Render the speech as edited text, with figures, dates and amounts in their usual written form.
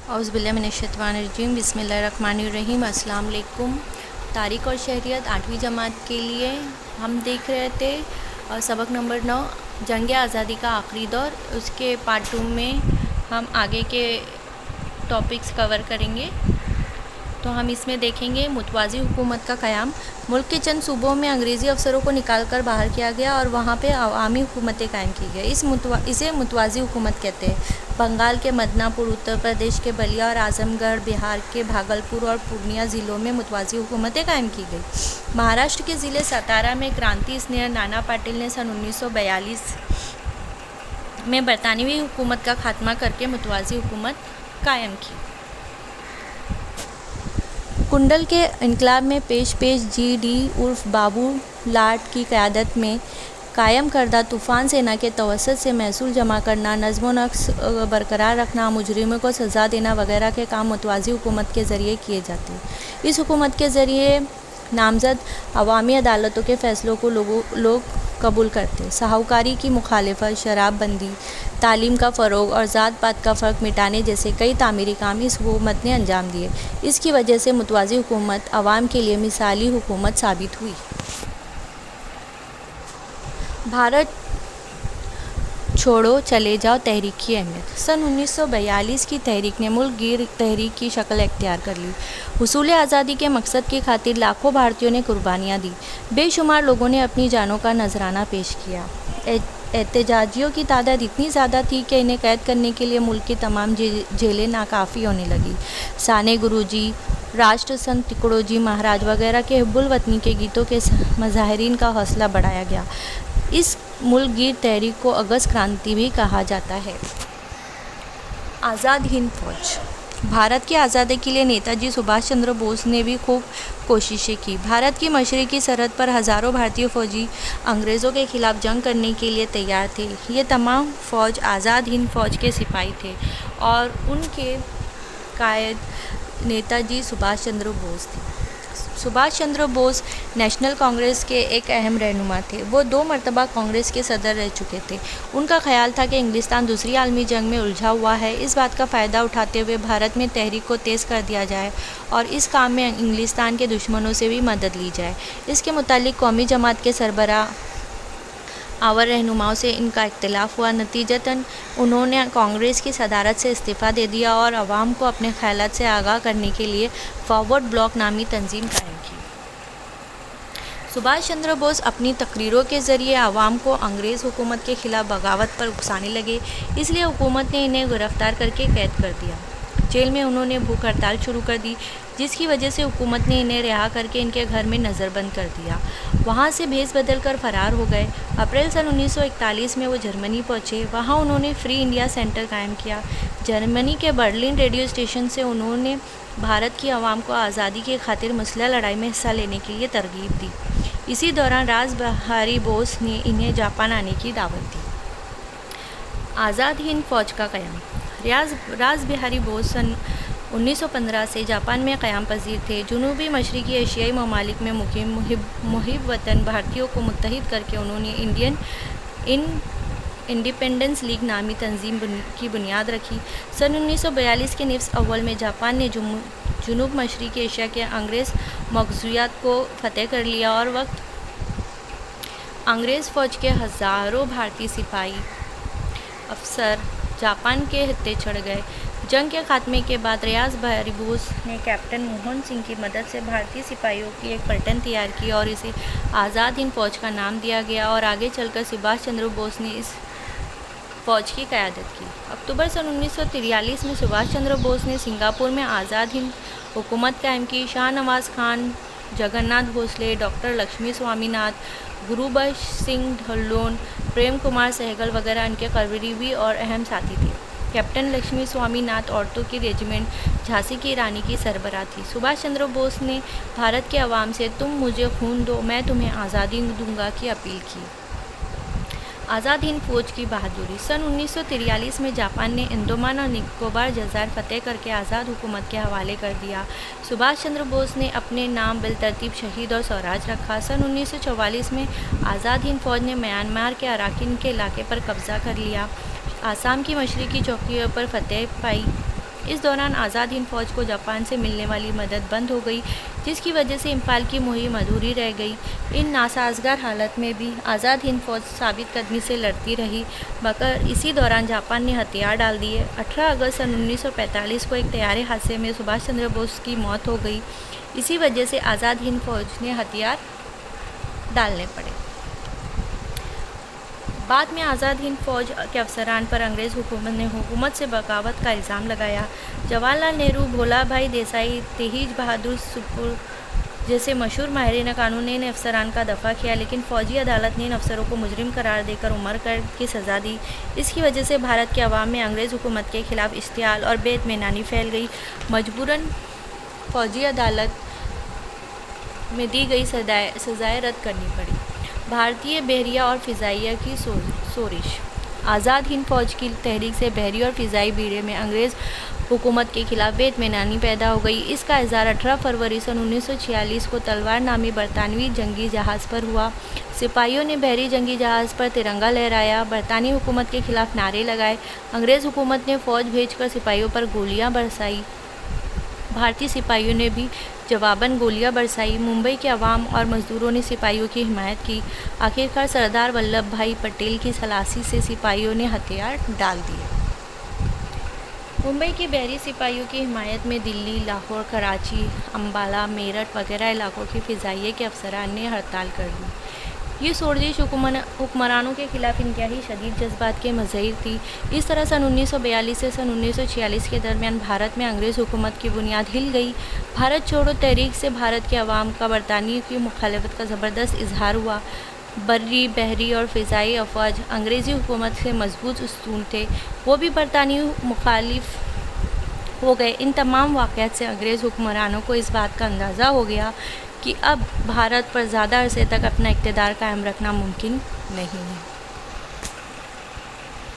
اعوذ باللہ من الشیطان الرجیم، بسم اللہ الرحمن الرحیم۔ السلام علیکم۔ تاریخ اور شہریت 8ویں جماعت کے لیے ہم دیکھ رہے تھے سبق نمبر 9، جنگ آزادی کا آخری دور۔ اس کے پارٹ 2 میں ہم آگے کے ٹاپکس کور کریں گے۔ تو ہم اس میں دیکھیں گے متوازی حکومت کا قیام۔ ملک کے چند صوبوں میں انگریزی افسروں کو نکال کر باہر کیا گیا اور وہاں پہ عوامی حکومتیں قائم کی گئی۔ اسے متوازی حکومت کہتے ہیں۔ بنگال کے مدنا پور، اتر پردیش کے بلیا اور اعظم گڑھ، بہار کے بھاگلپور اور پورنیہ ضلعوں میں متوازی حکومتیں قائم کی گئی۔ مہاراشٹر کے ضلع ستارا میں کرانتی اسنیئر نانا پاٹل نے سن 1942 میں برطانوی حکومت کا خاتمہ کر کے متوازی حکومت قائم کی۔ کنڈل کے انقلاب میں پیش جی ڈی عرف بابو لاٹ کی قیادت میں قائم کردہ طوفان سینا کے توسط سے محصول جمع کرنا، نظم و نسق برقرار رکھنا، مجرموں کو سزا دینا وغیرہ کے کام متوازی حکومت کے ذریعے کیے جاتے ہیں۔ اس حکومت کے ذریعے نامزد عوامی عدالتوں کے فیصلوں کو لوگ قبول کرتے۔ ساہوکاری کی مخالفت، شراب بندی، تعلیم کا فروغ اور ذات پات کا فرق مٹانے جیسے کئی تعمیری کام اس حکومت نے انجام دیے۔ اس کی وجہ سے متوازی حکومت عوام کے لیے مثالی حکومت ثابت ہوئی۔ بھارت چھوڑو چلے جاؤ تحریک کی اہمیت۔ سن 1942 کی تحریک نے ملک گیر تحریک کی شکل اختیار کر لی۔ حصول آزادی کے مقصد کی خاطر لاکھوں بھارتیوں نے قربانیاں دیں۔ بے شمار لوگوں نے اپنی جانوں کا نذرانہ پیش کیا۔ احتجاجیوں کی تعداد اتنی زیادہ تھی کہ انہیں قید کرنے کے لیے ملک کی تمام جیلیں ناکافی ہونے لگیں۔ سانے گروجی، راشٹر سنت ٹکڑو جی مہاراج وغیرہ کے حب الوطنی کے گیتوں کے مظاہرین کا حوصلہ بڑھایا گیا۔ اس ملک گیر تحریک کو اگست کرانتی بھی کہا جاتا ہے۔ آزاد ہند فوج۔ بھارت کی آزادی کے لیے نیتا جی سبھاش چندر بوس نے بھی خوب کوششیں کی۔ بھارت کی مشرقی سرحد پر ہزاروں بھارتی فوجی انگریزوں کے خلاف جنگ کرنے کے لیے تیار تھے۔ یہ تمام فوج آزاد ہند فوج کے سپاہی تھے اور ان کے قائد نیتا جی سبھاش چندر بوس تھے۔ سبھاش چندر بوس نیشنل کانگریس کے ایک اہم رہنما تھے۔ وہ 2 مرتبہ کانگریس کے صدر رہ چکے تھے۔ ان کا خیال تھا کہ انگلستان دوسری عالمی جنگ میں الجھا ہوا ہے، اس بات کا فائدہ اٹھاتے ہوئے بھارت میں تحریک کو تیز کر دیا جائے اور اس کام میں انگلستان کے دشمنوں سے بھی مدد لی جائے۔ اس کے متعلق قومی جماعت کے سربراہ اور رہنماؤں سے ان کا اختلاف ہوا۔ نتیجتاً انہوں نے کانگریس کی صدارت سے استعفیٰ دے دیا اور عوام کو اپنے خیالات سے آگاہ کرنے کے لیے فارورڈ بلاک نامی تنظیم قائم کی۔ سبھاش چندر بوس اپنی تقریروں کے ذریعے عوام کو انگریز حکومت کے خلاف بغاوت پر اکسانے لگے، اس لیے حکومت نے انہیں گرفتار کر کے قید کر دیا۔ جیل میں انہوں نے بھوک ہڑتال شروع کر دی، جس کی وجہ سے حکومت نے انہیں رہا کر کے ان کے گھر میں نظر بند کر دیا۔ وہاں سے بھیس بدل کر فرار ہو گئے۔ اپریل سن 1941 میں وہ جرمنی پہنچے۔ وہاں انہوں نے فری انڈیا سینٹر قائم کیا۔ جرمنی کے برلن ریڈیو اسٹیشن سے انہوں نے بھارت کی عوام کو آزادی کی خاطر مسلح لڑائی میں حصہ لینے کے لیے ترغیب دی۔ اسی دوران راس بہاری بوس نے انہیں جاپان آنے کی دعوت دی۔ آزاد ہند فوج کا قیام۔ راس بہاری بوس سن 1915 سے جاپان میں قیام پذیر تھے۔ جنوبی مشرقی ایشیائی ممالک میں مقیم محب وطن بھارتیوں کو متحد کر کے انہوں نے انڈین انڈیپینڈنس لیگ نامی تنظیم کی بنیاد رکھی۔ سن 1942 کے نصف اول میں جاپان نے جنوب مشرقی ایشیا کے انگریز مقبوضیات کو فتح کر لیا اور انگریز فوج کے ہزاروں بھارتی سپاہی افسر جاپان کے خطے چھڑ گئے۔ جنگ کے خاتمے کے بعد راس بہاری بوس نے کیپٹن موہن سنگھ کی مدد سے بھارتی سپاہیوں کی ایک پلٹن تیار کی اور اسے آزاد ہند فوج کا نام دیا گیا اور آگے چل کر سبھاش چندر بوس نے اس فوج کی قیادت کی۔ اکتوبر سن 1943 میں سبھاش چندر بوس نے سنگاپور میں آزاد ہند حکومت قائم کی۔ شاہ نواز خان، جگن ناتھ بھونسلے، ڈاکٹر لکشمی سوامی ناتھ، گرو بخش سنگھ ڈھلون، پریم کمار سہگل وغیرہ ان کے قریبی اور اہم ساتھی تھے۔ کیپٹن لکشمی سوامی ناتھ عورتوں کی ریجمنٹ جھانسی کی رانی کی سربراہ تھی۔ سبھاش چندر بوس نے بھارت کے عوام سے تم مجھے خون دو میں تمہیں آزادی دوں گا کی اپیل کی۔ آزاد ہند فوج کی بہادری۔ سن 1943 میں جاپان نے انڈمان اور نکوبار جزائر فتح کر کے آزاد حکومت کے حوالے کر دیا۔ سبھاش چندر بوس نے اپنے نام بالترتیب شہید اور سوراج رکھا۔ سن 1944 میں آزاد ہند فوج نے میانمار کے اراکین کے علاقے پر قبضہ کر لیا، آسام کی مشرقی چوکیوں پر فتح پائی اس دوران آزاد ہند فوج کو جاپان سے ملنے والی مدد بند ہو گئی، جس کی وجہ سے امپھال کی مہم ادھوری رہ گئی۔ ان ناسازگار حالات میں بھی آزاد ہند فوج ثابت قدمی سے لڑتی رہی، مگر اسی دوران جاپان نے ہتھیار ڈال دیے۔ 18 اگست سن 1945 کو ایک طیارے حادثے میں سبھاش چندر بوس کی موت ہو گئی۔ اسی وجہ سے آزاد ہند فوج نے ہتھیار ڈالنے پڑے۔ بعد میں آزاد ہند فوج کے افسران پر انگریز حکومت نے حکومت سے بغاوت کا الزام لگایا۔ جواہر لال نہرو، بھولا بھائی دیسائی، تیج بہادر سپرو جیسے مشہور ماہرین قانون نے ان افسران کا دفاع کیا، لیکن فوجی عدالت نے ان افسروں کو مجرم قرار دے کر عمر قید کی سزا دی۔ اس کی وجہ سے بھارت کے عوام میں انگریز حکومت کے خلاف اشتعال اور بے اطمینانی پھیل گئی۔ مجبوراً فوجی عدالت میں دی گئی سزائیں رد کرنی پڑی۔ بھارتی بحریہ اور فضائیہ کی شورش۔ آزاد ہند فوج کی تحریک سے بحری اور فضائی بیڑے میں انگریز حکومت کے خلاف بے اطمینانی پیدا ہو گئی۔ اس کا اظہار 18 فروری سن 1946 کو تلوار نامی برطانوی جنگی جہاز پر ہوا۔ سپاہیوں نے بحری جنگی جہاز پر ترنگا لہرایا، برطانوی حکومت کے خلاف نعرے لگائے۔ انگریز حکومت نے فوج بھیج کر سپاہیوں پر گولیاں برسائیں۔ بھارتی سپاہیوں نے بھی جواباً گولیاں برسائیں۔ ممبئی کے عوام اور مزدوروں نے سپاہیوں کی حمایت کی۔ آخرکار سردار ولبھ بھائی پٹیل کی ثلاثی سے سپاہیوں نے ہتھیار ڈال دیے۔ ممبئی کے بحری سپاہیوں کی حمایت میں دلی، لاہور، کراچی، امبالہ، میرٹھ وغیرہ علاقوں کے فضائیہ کے افسران نے ہڑتال کر دی۔ یہ سرزش حکمرانوں کے خلاف انتہائی شدید جذبات کے مظہر تھی۔ اس طرح سن 1942 سے سن 1946 کے درمیان بھارت میں انگریز حکومت کی بنیاد ہل گئی۔ بھارت چھوڑو تحریک سے بھارت کے عوام کا برطانیہ کی مخالفت کا زبردست اظہار ہوا۔ بری، بحری اور فضائی افواج انگریزی حکومت سے مضبوط ستون تھے، وہ بھی برطانوی مخالف ہو گئے۔ ان تمام واقعات سے انگریز حکمرانوں کو اس بات کا اندازہ ہو گیا کہ اب بھارت پر زیادہ عرصے تک اپنا اقتدار قائم رکھنا ممکن نہیں ہے۔